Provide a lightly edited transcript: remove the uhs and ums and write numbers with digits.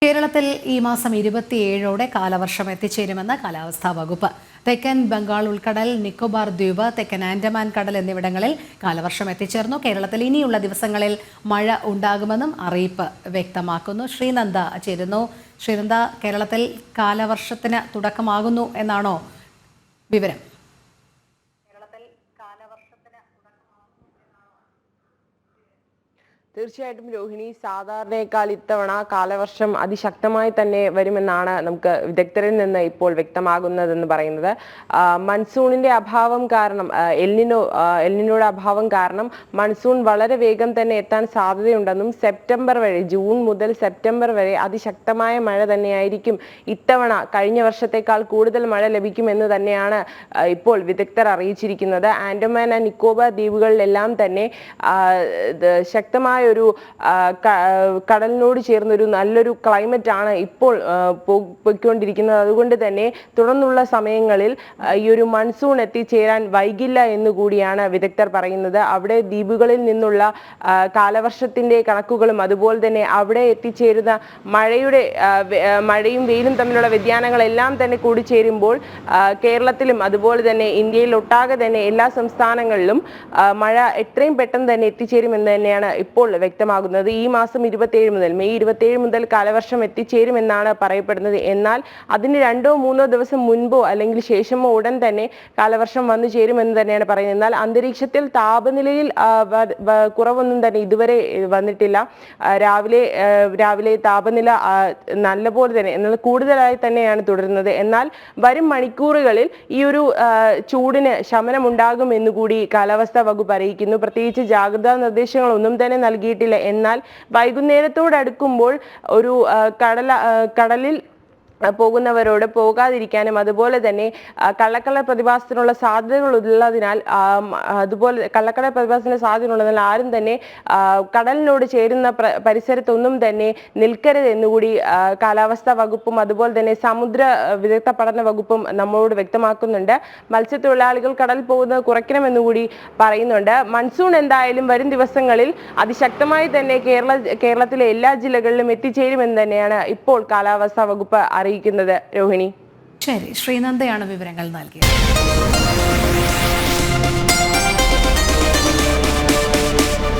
കേരളത്തിൽ ഈ മാസം 27ഓടെ കാലവർഷം എത്തിച്ചേരുമെന്ന് കാലാവസ്ഥാ വകുപ്പ്. തെക്കൻ ബംഗാൾ ഉൾക്കടൽ, നിക്കോബാർ ദ്വീപ്, തെക്കൻ ആൻഡമാൻ കടൽ എന്നിവിടങ്ങളിൽ കാലവർഷം എത്തിച്ചേർന്നു. കേരളത്തിൽ ഇനിയുള്ള ദിവസങ്ങളിൽ മഴ ഉണ്ടാകുമെന്നും അറിയിപ്പ് വ്യക്തമാക്കുന്നു. ശ്രീനന്ദ ചേരുന്നു. ശ്രീനന്ദ, കേരളത്തിൽ കാലവർഷത്തിന് തുടക്കമാകുന്നു എന്നാണോ വിവരം? തീർച്ചയായിട്ടും രോഹിണി, സാധാരണയേക്കാൾ ഇത്തവണ കാലവർഷം അതിശക്തമായി തന്നെ വരുമെന്നാണ് നമുക്ക് വിദഗ്ധരിൽ നിന്ന് ഇപ്പോൾ വ്യക്തമാകുന്നതെന്ന് പറയുന്നത്. മൺസൂണിന്റെ അഭാവം കാരണം, എൽനിനോയുടെ അഭാവം കാരണം മൺസൂൺ വളരെ വേഗം തന്നെ എത്താൻ സാധ്യതയുണ്ടെന്നും സെപ്റ്റംബർ വരെ, ജൂൺ മുതൽ സെപ്റ്റംബർ വരെ അതിശക്തമായ മഴ തന്നെയായിരിക്കും ഇത്തവണ. കഴിഞ്ഞ വർഷത്തേക്കാൾ കൂടുതൽ മഴ ലഭിക്കുമെന്ന് തന്നെയാണ് ഇപ്പോൾ വിദഗ്ധർ അറിയിച്ചിരിക്കുന്നത്. ആൻഡമാൻ ആൻഡ് നിക്കോബാർ ദ്വീപുകളിലെല്ലാം തന്നെ ശക്തമായ ഒരു കടലിനോട് ചേർന്ന ഒരു നല്ലൊരു ക്ലൈമറ്റ് ആണ് ഇപ്പോൾ പോയിക്കൊണ്ടിരിക്കുന്നത്. അതുകൊണ്ട് തന്നെ തുടർന്നുള്ള സമയങ്ങളിൽ ഈ ഒരു മൺസൂൺ എത്തിച്ചേരാൻ വൈകില്ല എന്ന് കൂടിയാണ് വിദഗ്ധർ പറയുന്നത്. അവിടെ ദ്വീപുകളിൽ നിന്നുള്ള കാലവർഷത്തിന്റെ കണക്കുകളും അതുപോലെ തന്നെ അവിടെ എത്തിച്ചേരുന്ന മഴയും വെയിലും തമ്മിലുള്ള വ്യതിയാനങ്ങളെല്ലാം തന്നെ കൂടിച്ചേരുമ്പോൾ കേരളത്തിലും അതുപോലെ തന്നെ ഇന്ത്യയിലൊട്ടാകെ തന്നെ എല്ലാ സംസ്ഥാനങ്ങളിലും മഴ എത്രയും പെട്ടെന്ന് തന്നെ എത്തിച്ചേരുമെന്ന് തന്നെയാണ് ഇപ്പോൾ വ്യക്തമാകുന്നത്. ഈ മാസം 27 മുതൽ, മെയ് 27 മുതൽ കാലവർഷം എത്തിച്ചേരുമെന്നാണ് പറയപ്പെടുന്നത്. എന്നാൽ അതിന് 2-3 ദിവസം മുൻപോ അല്ലെങ്കിൽ ശേഷമോ ഉടൻ തന്നെ കാലവർഷം വന്നു ചേരുമെന്ന് തന്നെയാണ് പറയുന്നത്. എന്നാൽ അന്തരീക്ഷത്തിൽ താപനിലയിൽ കുറവൊന്നും തന്നെ ഇതുവരെ വന്നിട്ടില്ല. രാവിലെ താപനില നല്ലപോലെ തന്നെ, എന്നാൽ കൂടുതലായി തന്നെയാണ് തുടരുന്നത്. എന്നാൽ വരും മണിക്കൂറുകളിൽ ഈ ഒരു ചൂടിന് ശമനമുണ്ടാകും എന്നുകൂടി കാലാവസ്ഥാ വകുപ്പ് അറിയിക്കുന്നു. പ്രത്യേകിച്ച് ജാഗ്രതാ നിർദ്ദേശങ്ങളൊന്നും തന്നെ നൽകിയിട്ടില്ല. എന്നാൽ വൈകുന്നേരത്തോടടുക്കുമ്പോൾ ഒരു കടലിൽ പോകുന്നവരോട് പോകാതിരിക്കാനും അതുപോലെ തന്നെ കള്ളക്കടൽ പ്രതിഭാസത്തിനുള്ള സാധ്യതകൾ ഉള്ളതിനാൽ ആരും തന്നെ കടലിനോട് ചേരുന്ന പരിസരത്തൊന്നും തന്നെ നിൽക്കരുത് എന്നുകൂടി കാലാവസ്ഥാ വകുപ്പും അതുപോലെ തന്നെ സമുദ്ര വിദഗ്ധ പഠന വകുപ്പും നമ്മളോട് വ്യക്തമാക്കുന്നുണ്ട്. മത്സ്യത്തൊഴിലാളികൾ കടൽ പോകുന്നത് കുറയ്ക്കണമെന്നുകൂടി പറയുന്നുണ്ട്. മൺസൂൺ എന്തായാലും വരും ദിവസങ്ങളിൽ അതിശക്തമായി തന്നെ കേരളത്തിലെ എല്ലാ ജില്ലകളിലും എത്തിച്ചേരുമെന്ന് തന്നെയാണ് ഇപ്പോൾ കാലാവസ്ഥാ വകുപ്പ് അറിയിക്കുന്നത്. രോഹിണി, ശരി, ശ്രീനന്ദയാണ് വിവരങ്ങൾ നൽകിയത്.